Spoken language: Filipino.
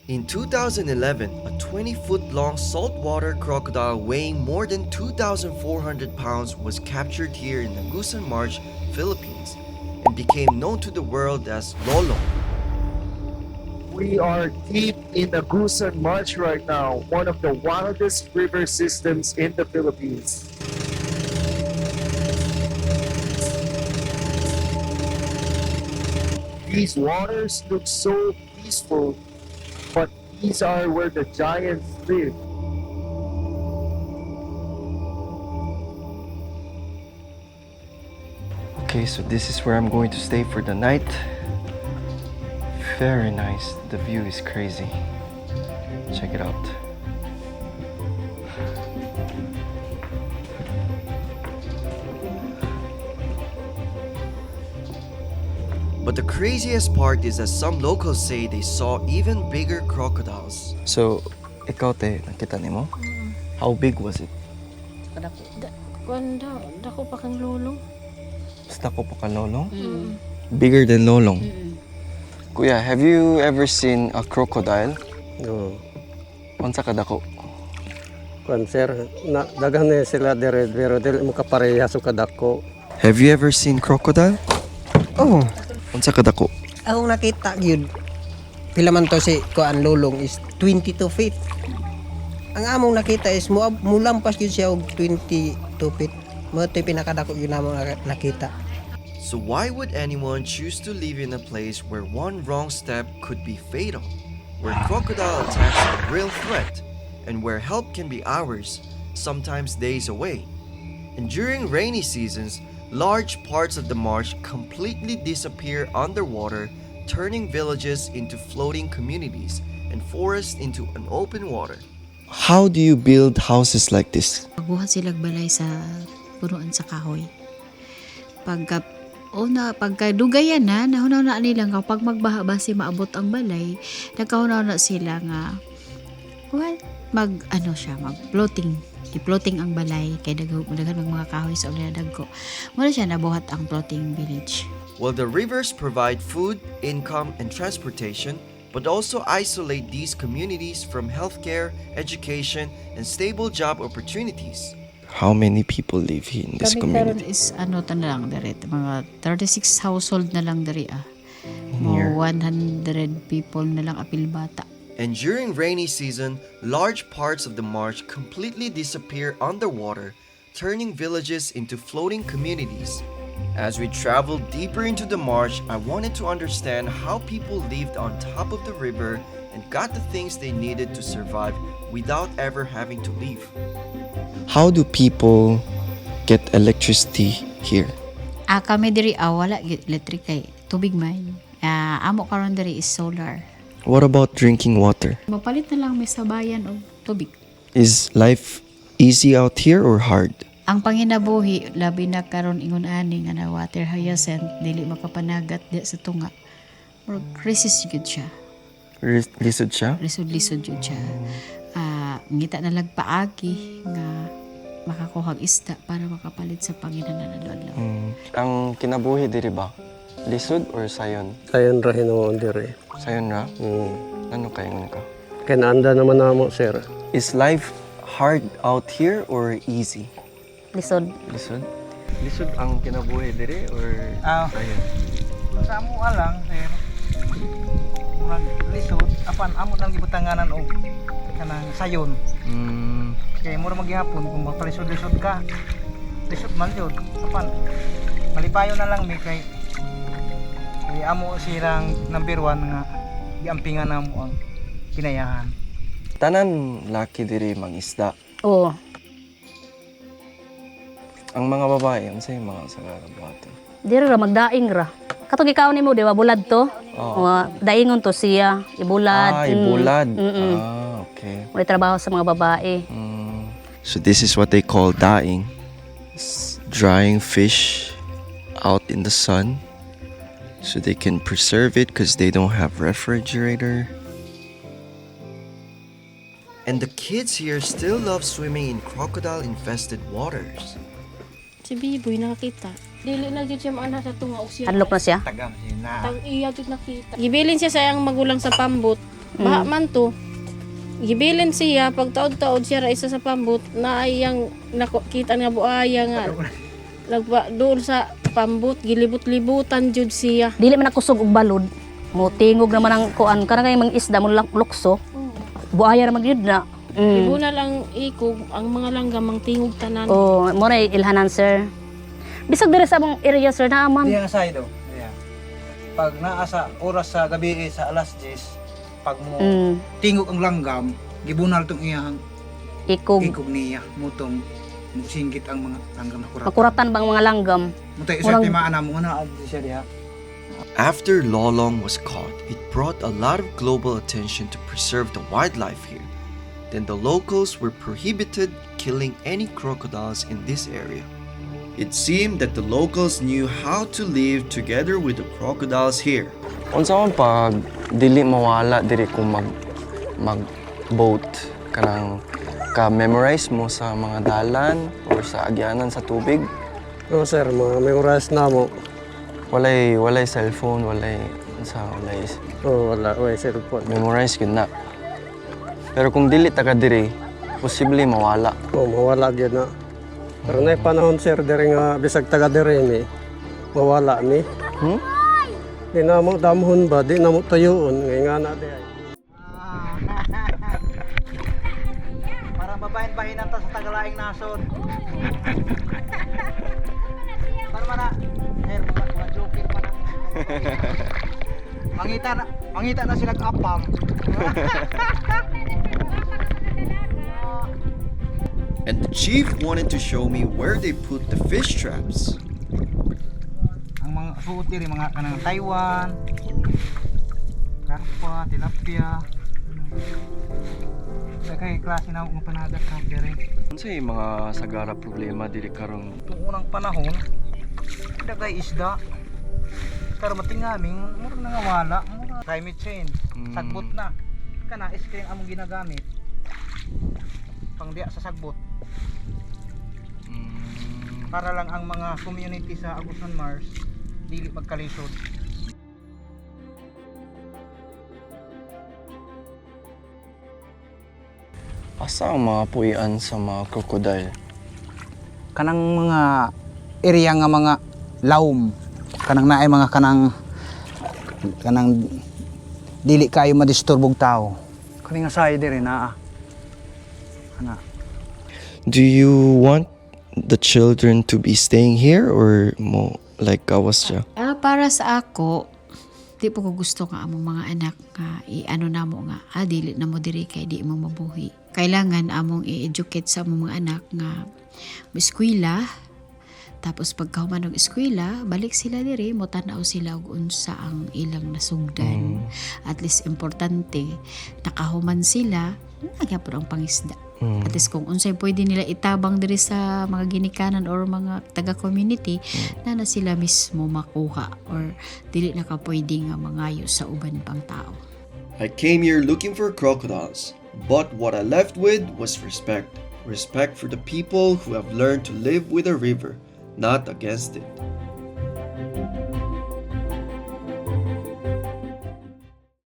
In 2011, a 20-foot-long saltwater crocodile weighing more than 2,400 pounds was captured here in Agusan March, Philippines, and became known to the world as Lolong. We are deep in Agusan March right now, one of the wildest river systems in the Philippines. These waters look so peaceful, but these are where the giants live. Okay, so this is where I'm going to stay for the night. Very nice. The view is crazy. Check it out. But the craziest part is that some locals say they saw even bigger crocodiles. So, ikaw te, nakita nimo? How big was it? Kadako. Dako pa kang lulong. Basta ko pa ka lolong? Bigger than lolong? Kuya, have you ever seen a crocodile? No. Unsa ka dako? Kwan sir, na daghan na sila dire pero dili mo kapareha sa kadako. Have you ever seen crocodile? Oh, Unsa ka dako? Akong nakita gyud pila man to si kuan lulong is 22 feet. Ang among nakita is mulampas gyud siya og 22 feet. Mo to pinakadako gyud namong nakita. So why would anyone choose to live in a place where one wrong step could be fatal? Where crocodile attacks are a real threat, and where help can be hours, sometimes days away. And during rainy seasons, large parts of the marsh completely disappear underwater, turning villages into floating communities and forests into an open water. How do you build houses like this? Pagbuhat silang balay sa punuan sa kahoy. Pagkadugayan na, nahunaw na nila nga pag magbaha basi maabot ang balay, nagkahunaw na sila nga mag-floating. I-floating ang balay kay daghan mga kahoy sa ulay dagko. Muna siya nabuhat ang floating village. Well, the rivers provide food, income, and transportation, but also isolate these communities from healthcare, education, and stable job opportunities. How many people live here in this Kami karon community? is na lang diri, mga 36 household na lang diri Here. Mga 100 people na lang apil bata. And during rainy season, large parts of the marsh completely disappear underwater, turning villages into floating communities. As we traveled deeper into the marsh, I wanted to understand how people lived on top of the river and got the things they needed to survive without ever having to leave. How do people get electricity here? Kami diri wala gyud electric kay tubig man. Amo karon diri is solar. What about drinking water? Mapalit na lang may sabayan og tubig. Is life easy out here or hard? Ang panginabuhi labi na karon ingon ani nga na water hyacinth dili makapanagat di sa tunga. Or crisis gyud siya. Lisod siya? Lisod-lisod gyud siya. Ngita na lang paagi nga makakuhag isda para makapalit sa panginanan adlaw. Ang kinabuhi diri ba? Lisod or sayon? Sayon ra hinuon dire. Sayon ra? Mm. Ano kayo ka? Kinaanda naman namo sir. Is life hard out here or easy? Lisod. Lisod? Lisod ang kinabuhi diri or sayon? Sa amo lang sir. Murag lisod apan amo nang gibutanganan og kanang sayon. Kay mura maghihapon kung magpalisod-lisod ka. Lisod man jud. Apan malipayo na lang mi kay amo sirang number 1 nga giampingan namo ang pinayahan. Tanan laki diri mangisda. Oo. Ang mga babae, ano sa'yo mga sa buhaton? Diri ra magdaing ra. Katong ikaw nimo di ba bulad to? Oo. Daingon to siya, ibulad. Ibulad. Mm-mm. Okay. May trabaho sa mga babae. So this is what they call daing. It's drying fish out in the sun so they can preserve it because they don't have refrigerator. And the kids here still love swimming in crocodile-infested waters. Si Biboy nakakita. Dili na gyud siya maana sa tunga og siya. Hadlok na siya. Tagam na. Tang iya gyud nakita. Gibilin siya sa iyang magulang sa pambot Baha man to. Gibilin siya, pag taod-taod siya ra isa sa pambut, na ayang nakita nga buaya nga. Nagba doon sa pambut, gilibot-libutan jud siya. Dili man nakusog og balod. Mo tingog naman ang kuan kana kay mga isda mo lukso. Buaya ra magyud na. Ibuna lang ikog ang mga langgam mang tingog tanan. Oh, mo na ilhanan sir. Bisag dire sa among area sir na ma'am. Diyan sa side yeah. Pag naasa oras sa gabi sa alas 10, pag mo tingog ang langgam, gibunal tong iyang Ikog. ikog niya mutong singgit ang mga langgam na kuratan. Makuratan bang mga langgam? Mutay isa timaan mo na siya diha. After Lolong was caught, it brought a lot of global attention to preserve the wildlife here. Then the locals were prohibited killing any crocodiles in this area. It seemed that the locals knew how to live together with the crocodiles here. Unsa man pag dili mawala diri kung mag boat kanang ka-memorize mo sa mga dalan or sa agyanan sa tubig. Oo sir, mga memorize na mo. Walay cellphone, wala Cellphone. memorize gyud na. Pero kung dili taga diri, posible mawala. Oo, mawala gyud na. Pero na panahon sir, diri nga bisag taga diri mi, mawala mi. Di na mo damhon ba, di na mo tuyoon, ngay nga na di ay. Para mabahin-bahin ta sa tagalaing nasod. Para mana, mga joker pa nang. Mangita na sila apam. And the chief wanted to show me where they put the fish traps. Ang mga suot diri mga kanang Taiwan, karpa, tilapia. Kay klase na mga panagat na diri. Unsay mga sagara problema diri karon? Noong unang panahon, dagay isda. Pero matingaming, murag na nga wala. Climate change, sagbot na. Kana screen among ginagamit. Pangdiya sa sagbot. Para lang ang mga community sa Agusan Mars dili magkalisod. Asa ang mga puian sa mga crocodile? Kanang mga area nga mga lawom, kanang naay mga kanang dili kayo madisturbog tao. Kani nga side diri naa. Ana. Do you want the children to be staying here or mo like gawas siya? Para sa ako, di po ko gusto nga among mga anak nga i-ano na mo nga, dili na mo diri kay di mo mabuhi. Kailangan among i-educate sa among mga anak nga eskwela, tapos pagkahuman og eskwela, balik sila diri, mo tanaw sila og unsa ang ilang nasugdan. At least importante, nakahuman sila, nagyapon ang pangisda. At least kung unsay pwede nila itabang diri sa mga ginikanan or mga taga-community, na sila mismo makuha or dili na ka pwede nga mangayo sa uban pang tao. I came here looking for crocodiles, but what I left with was respect. Respect for the people who have learned to live with a river, not against it.